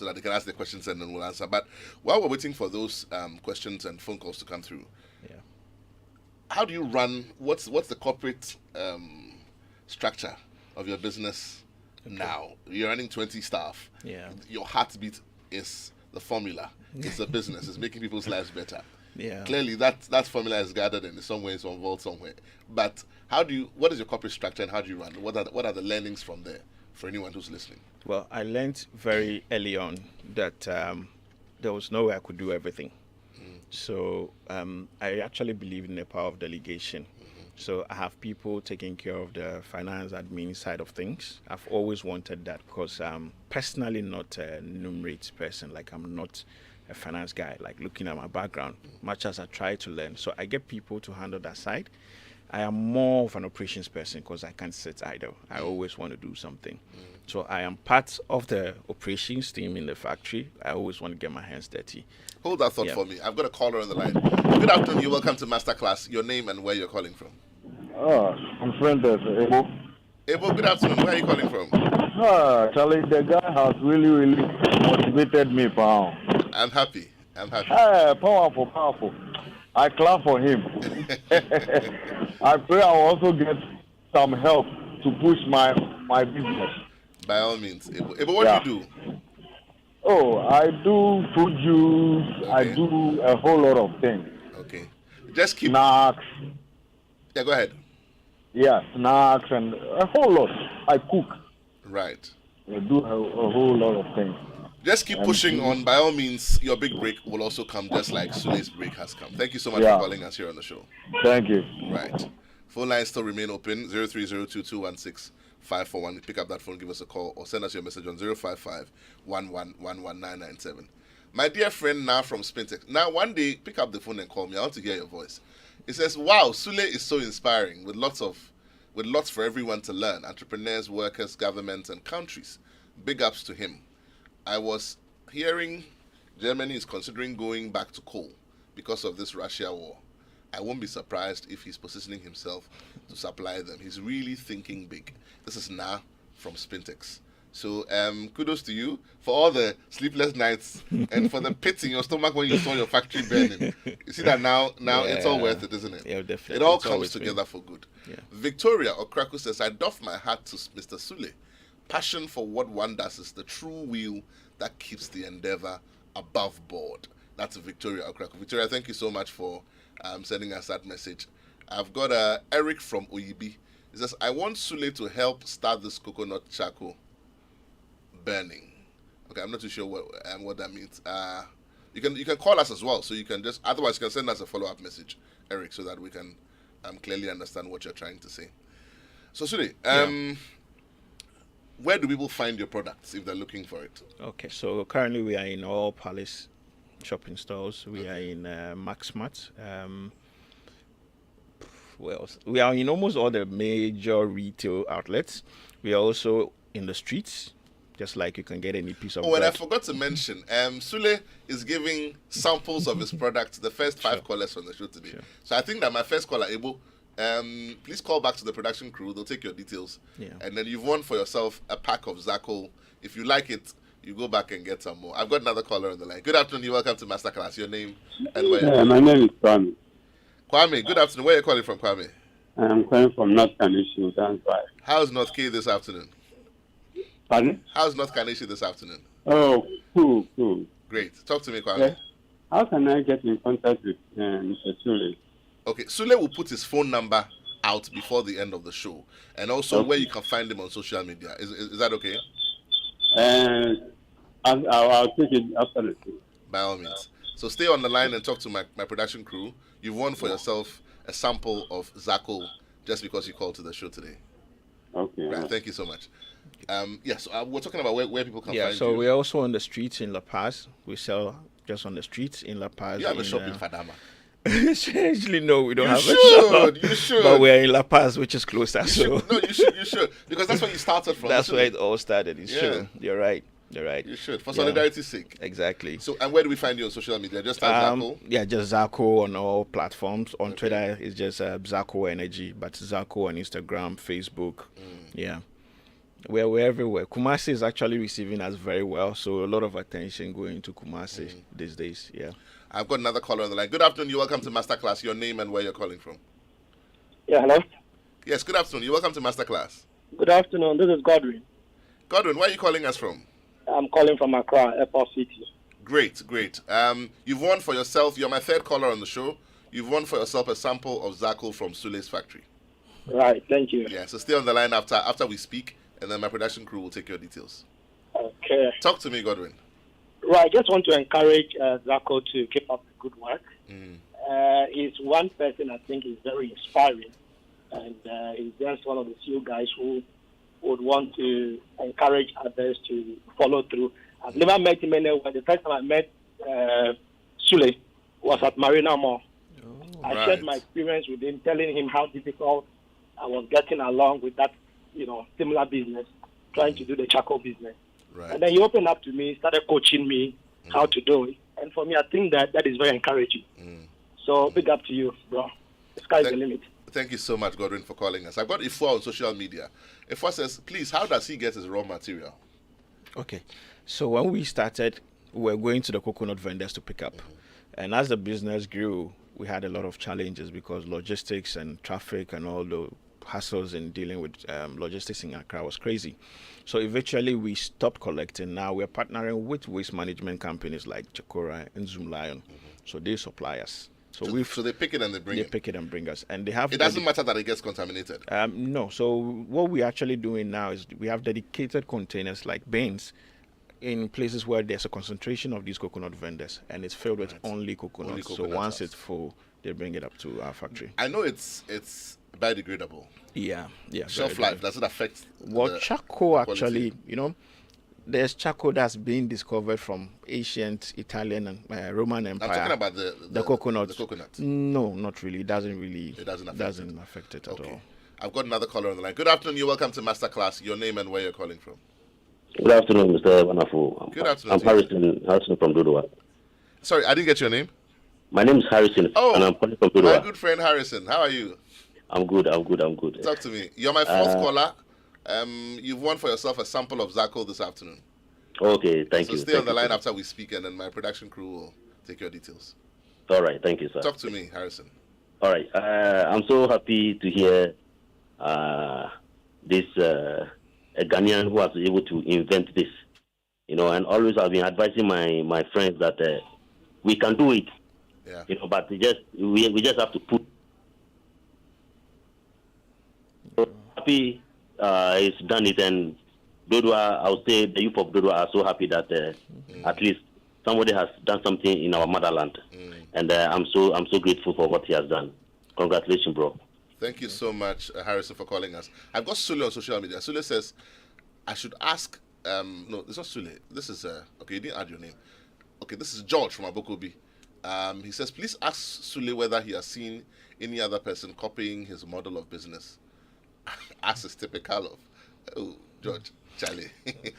that they can ask their questions and then we'll answer. But while we're waiting for those questions and phone calls to come through, how do you run? What's the corporate structure of your business now? You're running 20 staff. Yeah. Your heartbeat is the formula. It's the business. It's making people's lives better. Yeah. Clearly, that formula is gathered in some way, it's involved somewhere. But what is your corporate structure and how do you run? What are the learnings from there for anyone who's listening? Well, I learned very early on that there was no way I could do everything. So I actually believe in the power of delegation. So I have people taking care of the finance admin side of things. I've always wanted that because I'm personally not a numerate person. Like, I'm not a finance guy, like looking at my background, much as I try to learn. So I get people to handle that side. I am more of an operations person because I can't sit idle. I always want to do something. So I am part of the operations team in the factory. I always want to get my hands dirty. Hold that thought for me. I've got a caller on the line. Good afternoon. You're welcome to Masterclass. Your name and where you're calling from? I'm friend of Ebo. Ebo, good afternoon. Where are you calling from? Charlie, the guy has really motivated me, pal. I'm happy. Powerful. I clap for him. I pray I will also get some help to push my business. By all means. Ebo, what do you do? Oh, I do fruit juice. Okay. I do a whole lot of things. Okay. Just keep... Snacks. Yeah, go ahead. Yeah, snacks and a whole lot. I cook. Right. I do a whole lot of things. Just keep pushing on. By all means, your big break will also come just like Sule's break has come. Thank you so much for calling us here on the show. Thank you. Right. Phone lines still remain open. 0302-216-541. Pick up that phone, give us a call, or send us your message on 055-1111-997. My dear friend now from Spintex. Now, one day, pick up the phone and call me. I want to hear your voice. It says, wow, Sule is so inspiring with lots for everyone to learn. Entrepreneurs, workers, governments, and countries. Big ups to him. I was hearing Germany is considering going back to coal because of this Russia war. I won't be surprised if he's positioning himself to supply them. He's really thinking big. This is Na from Spintex. So kudos to you for all the sleepless nights and for the pits in your stomach when you saw your factory burning. You see that now it's all worth it, isn't it? Yeah, definitely. It all It's comes always together been. for good. Yeah. Victoria Okraku says, I doff my hat to Mr. Sule. Passion for what one does is the true wheel that keeps the endeavor above board. That's Victoria Okraku. Victoria, thank you so much for sending us that message. I've got Eric from Oyibi. He says, I want Sule to help start this coconut charcoal burning. Okay, I'm not too sure what that means. You can call us as well, so you can just, otherwise you can send us a follow-up message, Eric, so that we can clearly understand what you're trying to say. So Sule, where do people find your products if they're looking for it? Okay, so currently we are in all Palace shopping stores. We are in Maxmart. Where else? We are in almost all the major retail outlets. We are also in the streets, just like you can get any piece of Oh, and I bread. forgot to mention, Sule is giving samples of his products, the first 5 callers on the show today. Sure. So I think that my first caller, Ebo, please call back to the production crew. They'll take your details. Yeah. And then you've won for yourself a pack of Zacco. If you like it, you go back and get some more. I've got another caller on the line. Good afternoon. You're welcome to Masterclass. Your name and where? Yeah, my name is Kwame. Kwame, good afternoon. Where are you calling from, Kwame? I'm calling from North Kanishu, that's why. How's North K this afternoone? Pardon? How's North Kanishu this afternoon? Oh, cool. Great. Talk to me, Kwame. Yeah. How can I get in contact with Mr. Sule? Okay, Sule will put his phone number out before the end of the show, and also where you can find him on social media. Is that okay? I'll take it after the show. By all means. So stay on the line and talk to my production crew. You've won for yourself a sample of Zacco just because you called to the show today. Okay. Right, thank you so much. We're talking about where people can Yeah, find so you. we're also on the streets in La Paz. We sell just on the streets in La Paz. You have a shop in Fadama. Actually, no, we don't You have should, a shop. you should. But we're in La Paz, which is closer. You so should. No, you should. Because that's where you started from. that's isn't where it? it all started. It's Yeah. true. You're right. You should. For Yeah. solidarity's sake. Exactly. So, and where do we find you on social media? Just type Zacco? Yeah, just Zacco on all platforms. On Twitter, it's just Zacco Energy, but Zacco on Instagram, Facebook. Yeah. We're everywhere. Kumasi is actually receiving us very well, so a lot of attention going to Kumasi these days. Yeah. I've got another caller on the line. Good afternoon. You're welcome to Masterclass. Your name and where you're calling from. Yeah, hello. Yes, good afternoon. You're welcome to Masterclass. Good afternoon. This is Godwin. Godwin, where are you calling us from? I'm calling from Accra, Airport City. Great. You've won for yourself. You're my third caller on the show. You've won for yourself a sample of Zacco from Sule's factory. Right, thank you. Yeah, so stay on the line after we speak, and then my production crew will take your details. Okay. Talk to me, Godwin. Right, I just want to encourage Zacco to keep up the good work. He's one person I think is very inspiring, and he's just one of the few guys who would want to encourage others to follow through. I've never met him anywhere. The first time I met Sule was at Marina Mall. I shared my experience with him, telling him how difficult I was getting along with that, similar business, trying to do the charcoal business. Right. And then he opened up to me, started coaching me how to do it. And for me, I think that is very encouraging. So big up to you, bro. The sky's the limit. Thank you so much, Godwin, for calling us. I've got Ifwa on social media. Ifwa says, please, how does he get his raw material? Okay. So when we started, we were going to the coconut vendors to pick up. And as the business grew, we had a lot of challenges because logistics and traffic and all the hassles in dealing with logistics in Accra was crazy. So eventually we stopped collecting. Now we're partnering with waste management companies like Chakora and Zoom Lion. So they supply us. So they pick it and they bring it. They pick it and bring us. And they have... It doesn't matter that it gets contaminated? No. So what we're actually doing now is we have dedicated containers like bins in places where there's a concentration of these coconut vendors, and it's filled with only coconuts. So once it's full, they bring it up to our factory. I know it's biodegradable. Yeah. Shelf life, does it affect charcoal actually, there's charcoal that's being discovered from ancient Italian and Roman Empire. I'm talking about the coconut. The coconut. No, not really. It doesn't affect it at Okay. all. I've got another caller on the line. Good afternoon. You're welcome to Masterclass. Your name and where you're calling from. Good afternoon, Mr. Barnafo. Good afternoon. I'm Harrison from Dodowa. Sorry, I didn't get your name. My name is Harrison, and I'm calling from My Dodowa. good friend Harrison. How are you? I'm good. Talk to me. You're my fourth caller. You've won for yourself a sample of Zaco this afternoon. Okay, thank you. So stay on the line after we speak, and then my production crew will take your details. All right, thank you, sir. Talk to me, Harrison. All right, I'm so happy to hear this a Ghanaian who was able to invent this, and always I've been advising my friends that we can do it, but we just have to put. Happy he's done it, and Dodowa, I would say the youth of Dodowa are so happy that at least somebody has done something in our motherland, and I'm so grateful for what he has done. Congratulations, bro. Thank you so much, Harrison, for calling us. I've got Sule on social media. Sule says, I should ask, no, it's not Sule. This is, okay, you didn't add your name. Okay, this is George from Abokobi. He says, please ask Sule whether he has seen any other person copying his model of business. As is typical of, oh, George, Charlie.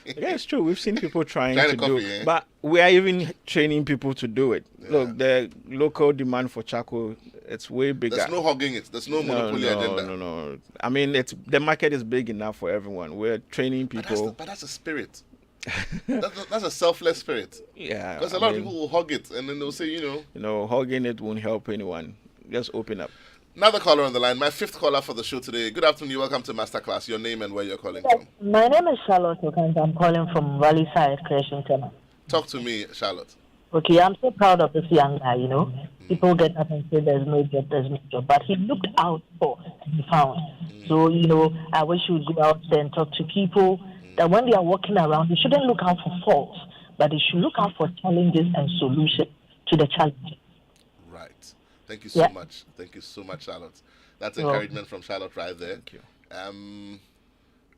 Yeah, it's true. We've seen people trying to copy, do, but we are even training people to do it. Yeah. Look, the local demand for charcoal, it's way bigger. There's no hogging it. There's no monopoly agenda. No. I mean, the market is big enough for everyone. We're training people. But that's a spirit. that's a selfless spirit. Yeah. Because a lot of people will hog it, and then they'll say, hogging it won't help anyone. Just open up. Another caller on the line, my fifth caller for the show today. Good afternoon, you're welcome to Masterclass. Your name and where you're calling from. My name is Charlotte Okanta. I'm calling from Valley Side, Creation Tema. Talk to me, Charlotte. Okay, I'm so proud of this young guy, People get up and say there's no job. But he looked out for to be found. So, I wish you would go out there and talk to people that when they are walking around, they shouldn't look out for faults, but they should look out for challenges and solutions to the challenges. Right. Thank you so much. Thank you so much, Charlotte. That's encouragement from Charlotte right there. Thank you.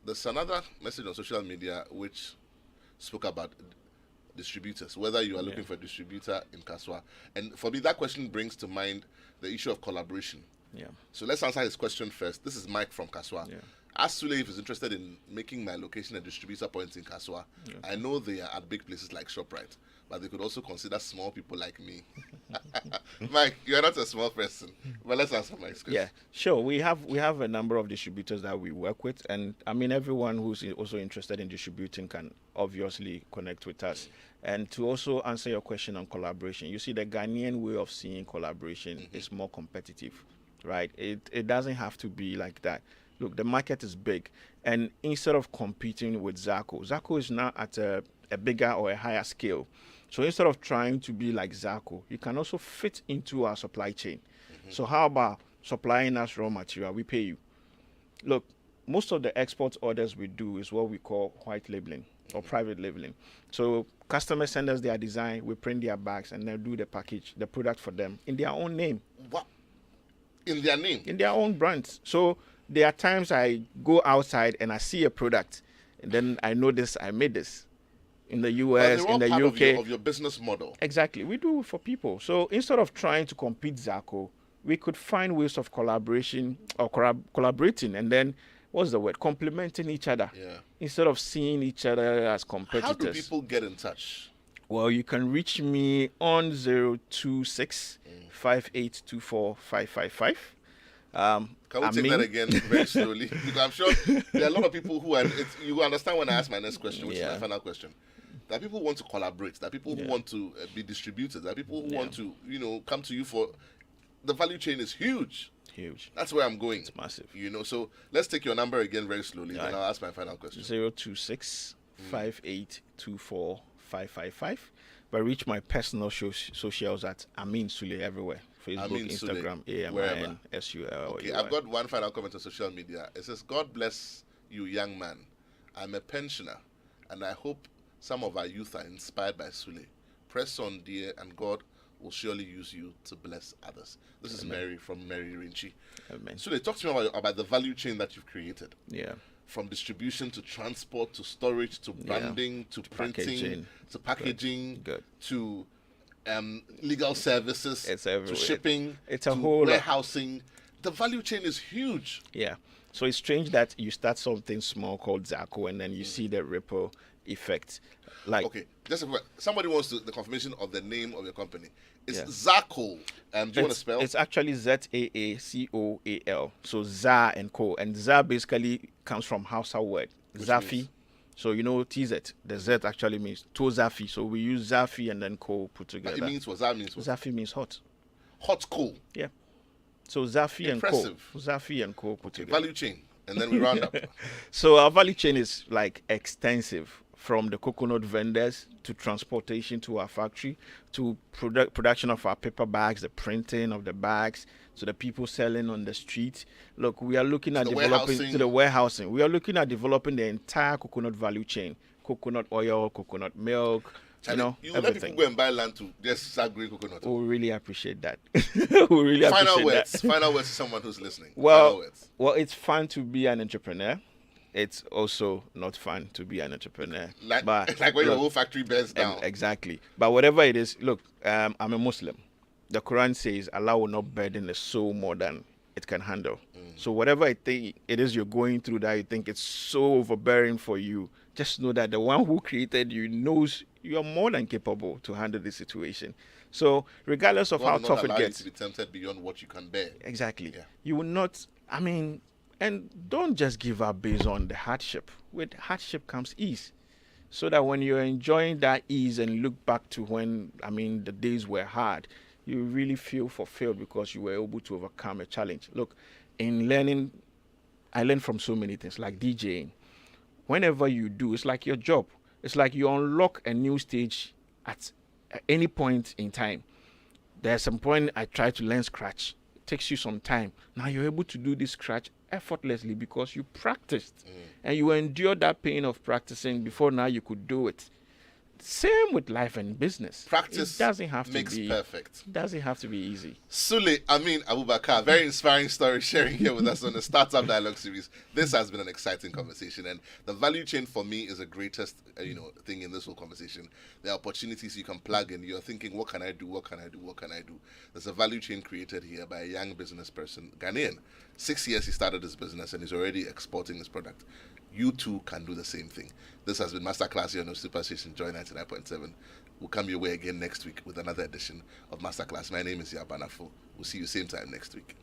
There's another message on social media which spoke about distributors, whether you are looking for a distributor in Kaswa. And for me, that question brings to mind the issue of collaboration. Yeah. So let's answer his question first. This is Mike from Kaswa. Yeah. Ask Sule if he's interested in making my location a distributor point in Kaswa. Yeah. I know they are at big places like ShopRite, but they could also consider small people like me. Mike, you're not a small person, but let's answer Mike's question. Yeah, sure. We have a number of distributors that we work with, and I mean everyone who's also interested in distributing can obviously connect with us. And to also answer your question on collaboration, you see the Ghanaian way of seeing collaboration is more competitive, right? It doesn't have to be like that. Look, the market is big, and instead of competing with Zaco is now at a bigger or a higher scale. So instead of trying to be like Zaco, you can also fit into our supply chain. So how about supplying us raw material? We pay you. Look, most of the export orders we do is what we call white labeling or private labeling. So customers send us their design, we print their bags, and then do the package, the product for them in their own name. What? In their name? In their own brands. So there are times I go outside and I see a product, and then I know this, I made this. In the US, in the UK. Of your business model. Exactly. We do it for people. So instead of trying to compete Zaco, we could find ways of collaboration or collaborating, and then, what's the word? Complementing each other. Yeah. Instead of seeing each other as competitors. How do people get in touch? Well, you can reach me on 026 5824 555. Can we take that again very slowly? Because I'm sure there are a lot of people who are. You understand when I ask my next question, which is my final question. There are people who want to collaborate. There are people who want to be distributors. There are people who want to, come to you for. The value chain is huge. Huge. That's where I'm going. It's massive. So let's take your number again very slowly, then I'll ask my final question. 026 5824 555. But reach my personal socials at Amin Sule everywhere. Facebook, Amin Instagram, wherever. AMINSUL. Okay, I've got one final comment on social media. It says, God bless you, young man. I'm a pensioner, and I hope some of our youth are inspired by Sule. Press on, dear, and God will surely use you to bless others. This is Mary from Mary Rinchi. Amen. Sule, talk to me about the value chain that you've created. Yeah. from distribution to transport to storage to branding to printing to packaging to legal services to shipping to warehousing. The value chain is huge. Yeah. So it's strange that you start something small called Zaco and then you see the ripple effect. Like, okay, just somebody wants the confirmation of the name of your company. It's Zaco. Do you want to spell? It's actually ZAACOAL. So Za and Co. And Za basically comes from Hausa word. Zafi. So you know TZ. The Z actually means to Zafi. So we use Zafi and then Co put together. It means what? That means what? Zafi means hot. Hot coal. Yeah. So Zafi Impressive. and Co. Zafi and Co put together. Value chain. And then we round up. So our value chain is like extensive, from the coconut vendors to transportation to our factory to production of our paper bags, the printing of the bags, to the people selling on the street. Look, we are looking at developing to the warehousing. We are looking at developing the entire coconut value chain: coconut oil, coconut milk. You everything. Let people go and buy land to just start growing coconut. We really appreciate that. We really appreciate that. Final words to someone who's listening. Well, it's fun to be an entrepreneur. It's also not fun to be an entrepreneur. Like when your whole factory burns down. Exactly. But whatever it is, look, I'm a Muslim. The Quran says Allah will not burden the soul more than it can handle. So whatever it is you're going through that you think it's so overbearing for you, just know that the one who created you knows you are more than capable to handle this situation. So regardless of how tough it gets, you to be tempted beyond what you can bear. Exactly. Yeah. You will not. And don't just give up based on the hardship. With hardship comes ease. So that when you're enjoying that ease and look back to when, the days were hard, you really feel fulfilled because you were able to overcome a challenge. Look, in learning, I learned from so many things, like DJing. Whenever you do, it's like your job. It's like you unlock a new stage at any point in time. There's some point I tried to learn Scratch. It takes you some time. Now you're able to do this Scratch effortlessly because you practiced and you endured that pain of practicing before now you could do it. Same with life and business. Practice doesn't have makes to be perfect. Doesn't have to be easy. Sule Amin Abubakar, very inspiring story sharing here with us on the Startup Dialogue series. This has been an exciting conversation, and the value chain for me is the greatest thing in this whole conversation. The opportunities you can plug in. You're thinking, what can I do? What can I do? What can I do? There's a value chain created here by a young business person, Ghanaian. 6 years he started his business and he's already exporting his product. You too can do the same thing. This has been Masterclass here on Super Station Joy 99.7. We'll come your way again next week with another edition of Masterclass. My name is Barnafo. We'll see you same time next week.